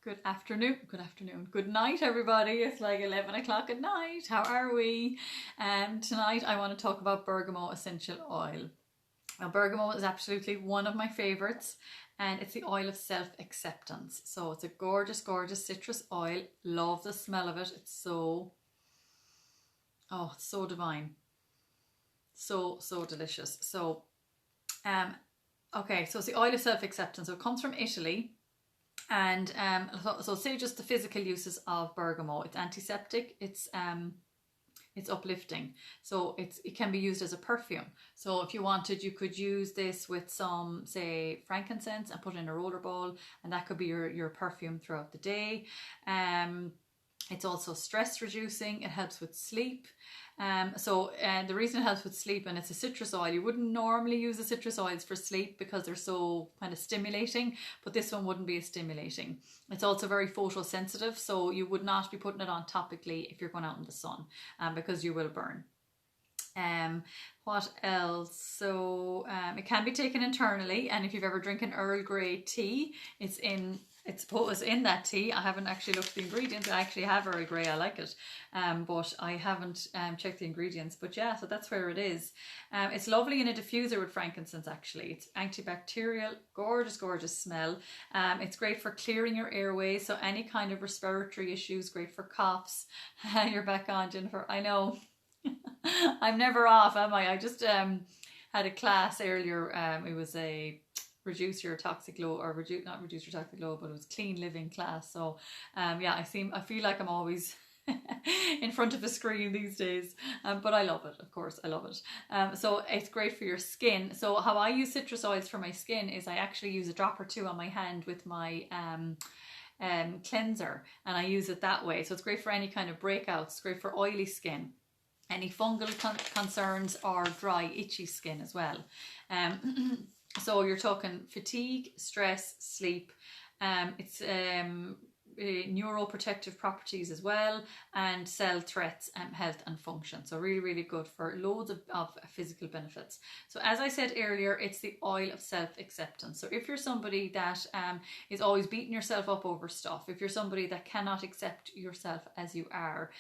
Good afternoon, good night everybody. It's like 11 o'clock at night. How are we? Tonight I want to talk about bergamot essential oil. Now bergamot is absolutely one of my favorites, and it's the oil of self-acceptance. So it's a gorgeous, gorgeous citrus oil. Love the smell of it. It's so divine. So delicious. So okay, so it's the oil of self-acceptance. So it comes from Italy. And so say just the physical uses of bergamot. It's antiseptic, it's uplifting, so it can be used as a perfume. So if you wanted, you could use this with some, say, frankincense and put it in a rollerball, and that could be your perfume throughout the day. It's also stress reducing. It helps with sleep. The reason it helps with sleep, and it's a citrus oil, you wouldn't normally use the citrus oils for sleep because they're so kind of stimulating, but this one wouldn't be as stimulating. It's also very photosensitive, so you would not be putting it on topically if you're going out in the sun, because you will burn. What else? So it can be taken internally, and if you've ever drinking Earl Grey tea, it's supposed in that tea. I haven't actually looked at the ingredients. I actually have Earl Grey. I like it, but I haven't checked the ingredients. But yeah, so that's where it is. It's lovely in a diffuser with frankincense. Actually, it's antibacterial, gorgeous, gorgeous smell. It's great for clearing your airways. So any kind of respiratory issues, great for coughs. You're back on, Jennifer. I know. I'm never off, am I? I just had a class earlier. It was a reduce your toxic load, or not reduce your toxic load, but it was clean living class. So yeah, I feel like I'm always in front of a screen these days, but I love it. Of course I love it. So it's great for your skin. So how I use citrus oils for my skin is I actually use a drop or two on my hand with my cleanser, and I use it that way. So it's great for any kind of breakouts. It's great for oily skin, any fungal concerns, or dry itchy skin as well. So you're talking fatigue, stress, sleep. It's neuroprotective properties as well, and cell threats, health and function. So really, really good for loads of physical benefits. So as I said earlier, it's the oil of self-acceptance. So if you're somebody that is always beating yourself up over stuff, if you're somebody that cannot accept yourself as you are,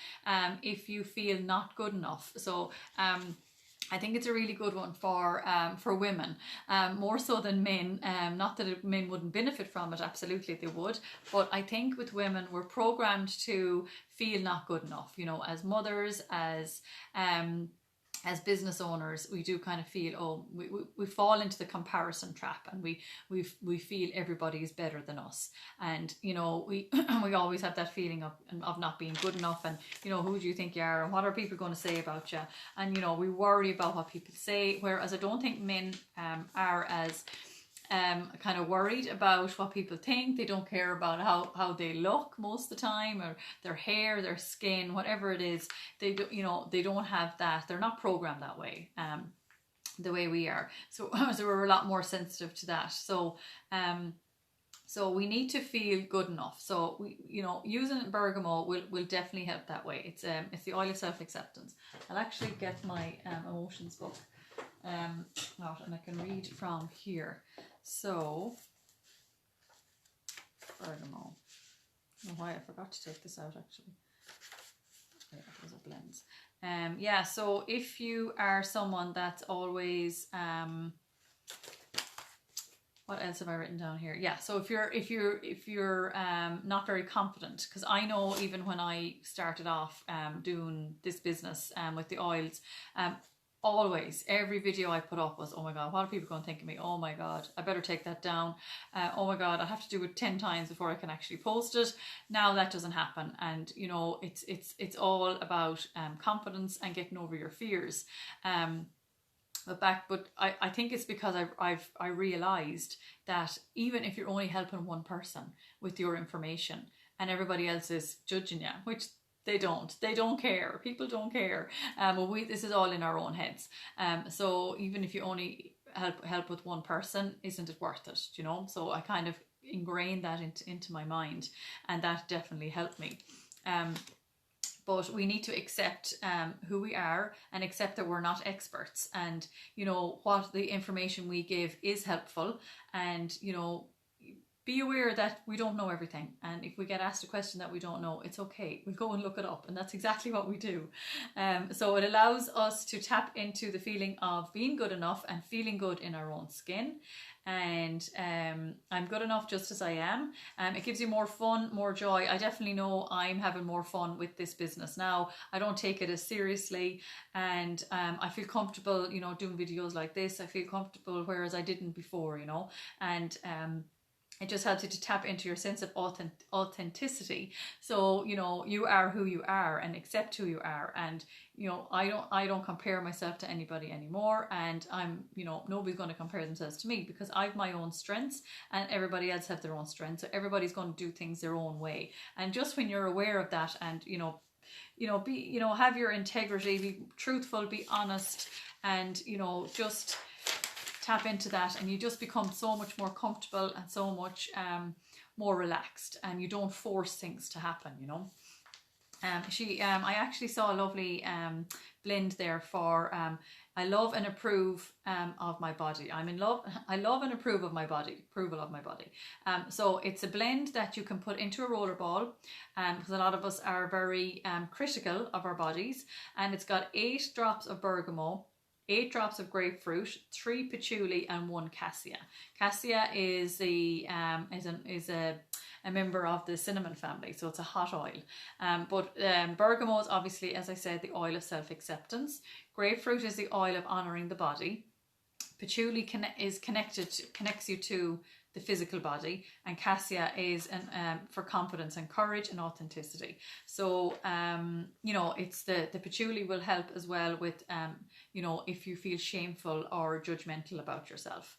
if you feel not good enough, so I think it's a really good one for women, more so than men. Not that men wouldn't benefit from it, absolutely they would. But I think with women, we're programmed to feel not good enough. You know, as mothers, as business owners, we do kind of feel, we fall into the comparison trap, and we feel everybody is better than us, and you know we always have that feeling of not being good enough, and you know, who do you think you are, and what are people going to say about you, and you know, we worry about what people say, whereas I don't think men are as kind of worried about what people think. They don't care about how they look most of the time, or their hair, their skin, whatever it is. They don't have that. They're not programmed that way, the way we are. So we're a lot more sensitive to that. So we need to feel good enough. So using bergamot will definitely help that way. It's the oil of self-acceptance. I'll actually get my emotions book out, and I can read from here. So, bergamot. I don't know why I forgot to take this out actually. Yeah, there's a blends. Yeah, so if you are someone that's always what else have I written down here? Yeah, so if you're not very confident, because I know even when I started off doing this business with the oils, always, every video I put up was, oh my God, what are people going to think of me? Oh my God, I better take that down. Oh my God, I have to do it 10 times before I can actually post it. Now that doesn't happen. And you know, it's all about confidence and getting over your fears. But I think it's because I realized that even if you're only helping one person with your information, and everybody else is judging you, which they don't care. People don't care. This is all in our own heads. So even if you only help with one person, isn't it worth it? You know. So I kind of ingrained that into my mind, and that definitely helped me. But we need to accept who we are, and accept that we're not experts, and you know what the information we give is helpful, and you know be aware that we don't know everything, and if we get asked a question that we don't know, it's okay, we'll go and look it up, and that's exactly what we do. So it allows us to tap into the feeling of being good enough and feeling good in our own skin, and I'm good enough just as I am. It gives you more fun, more joy. I definitely know I'm having more fun with this business now. I don't take it as seriously, and I feel comfortable, you know, doing videos like this. I feel comfortable, whereas I didn't before, you know, and it just helps you to tap into your sense of authenticity. So, you know, you are who you are, and accept who you are. And, you know, I don't compare myself to anybody anymore. And I'm, you know, nobody's going to compare themselves to me, because I've my own strengths and everybody else have their own strengths. So everybody's going to do things their own way. And just when you're aware of that, and, be, you know, have your integrity, be truthful, be honest, and, you know, just tap into that, and you just become so much more comfortable and so much more relaxed, and you don't force things to happen, you know. I actually saw a lovely blend there for I love and approve of my body. I love and approve of my body. Approval of my body. So it's a blend that you can put into a roller ball, because a lot of us are very critical of our bodies, and it's got 8 drops of bergamot, 8 drops of grapefruit, 3 patchouli, and 1 cassia. Cassia is a member of the cinnamon family, so it's a hot oil. But bergamot is obviously, as I said, the oil of self-acceptance. Grapefruit is the oil of honouring the body. Patchouli connects you to the physical body, and cassia is for confidence and courage and authenticity. So you know, it's the patchouli will help as well with you know, if you feel shameful or judgmental about yourself.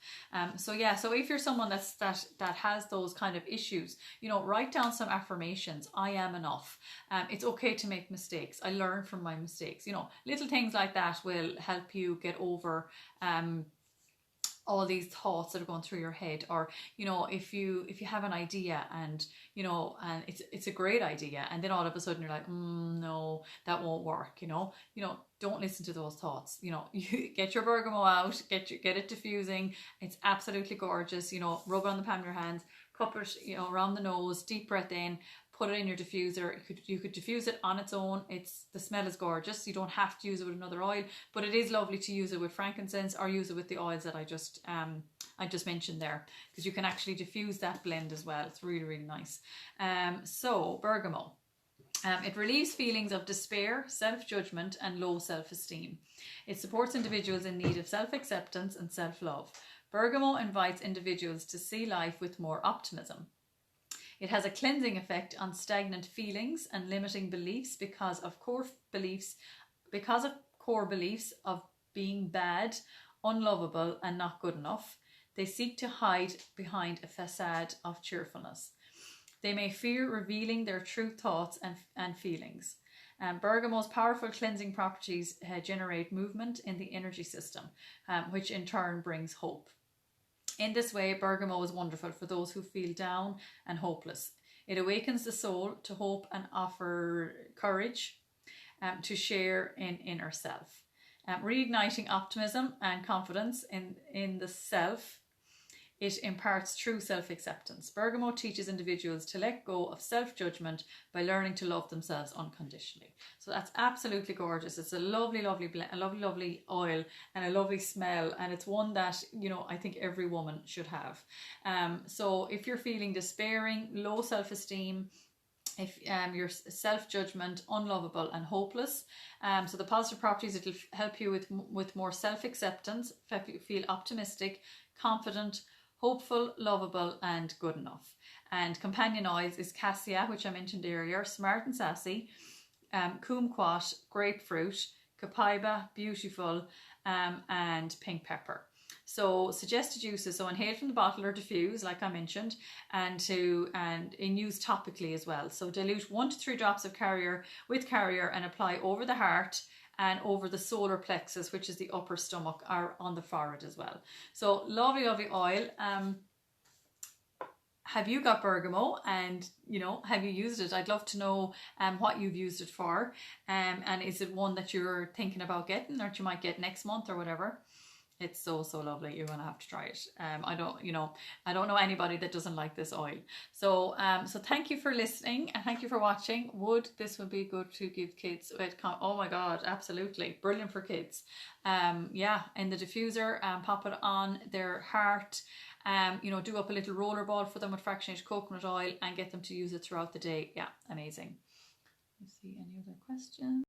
So yeah, so if you're someone that has those kind of issues, you know, write down some affirmations. I am enough. It's okay to make mistakes. I learn from my mistakes. You know, little things like that will help you get over all these thoughts that are going through your head. Or, you know, if you have an idea, and, you know, and it's a great idea, and then all of a sudden you're like, no, that won't work, you know, don't listen to those thoughts. You know, you get your bergamot out, get it diffusing. It's absolutely gorgeous. You know, rub it on the palm of your hands, cup it, you know, around the nose, deep breath in, put it in your diffuser. You could diffuse it on its own. The smell is gorgeous. You don't have to use it with another oil, but it is lovely to use it with frankincense, or use it with the oils that I just mentioned there, because you can actually diffuse that blend as well. It's really, really nice. So bergamot. It relieves feelings of despair, self-judgment, and low self-esteem. It supports individuals in need of self-acceptance and self-love. Bergamot invites individuals to see life with more optimism. It has a cleansing effect on stagnant feelings and limiting beliefs because of core beliefs of being bad, unlovable, and not good enough. They seek to hide behind a facade of cheerfulness. They may fear revealing their true thoughts and feelings. Bergamot's powerful cleansing properties generate movement in the energy system, which in turn brings hope. In this way, bergamot is wonderful for those who feel down and hopeless. It awakens the soul to hope and offer courage to share in inner self. Reigniting optimism and confidence in the self, it imparts true self-acceptance. Bergamot teaches individuals to let go of self-judgment by learning to love themselves unconditionally. So that's absolutely gorgeous. It's a lovely, lovely blend, a lovely, lovely oil, and a lovely smell. And it's one that, you know, I think every woman should have. So if you're feeling despairing, low self-esteem, if your self-judgment, unlovable and hopeless, so the positive properties, it'll help you with more self-acceptance, feel optimistic, confident, hopeful, lovable, and good enough. And companion oils is cassia, which I mentioned earlier, smart and sassy, kumquat, grapefruit, copaiba, beautiful, and pink pepper. So suggested uses: so inhale from the bottle or diffuse, like I mentioned, and use topically as well. So dilute 1 to 3 drops of carrier and apply over the heart and over the solar plexus, which is the upper stomach, or on the forehead as well. So lovely, lovely oil. Have you got bergamot, and, you know, have you used it? I'd love to know what you've used it for, and is it one that you're thinking about getting, or that you might get next month or whatever. It's so, so lovely. You're gonna have to try it. I don't, you know, I don't know anybody that doesn't like this oil. So, so thank you for listening and thank you for watching. This would be good to give kids. Oh my God, absolutely brilliant for kids. Yeah, in the diffuser, pop it on their heart. You know, do up a little roller ball for them with fractionated coconut oil and get them to use it throughout the day. Yeah, amazing. Let's see any other questions.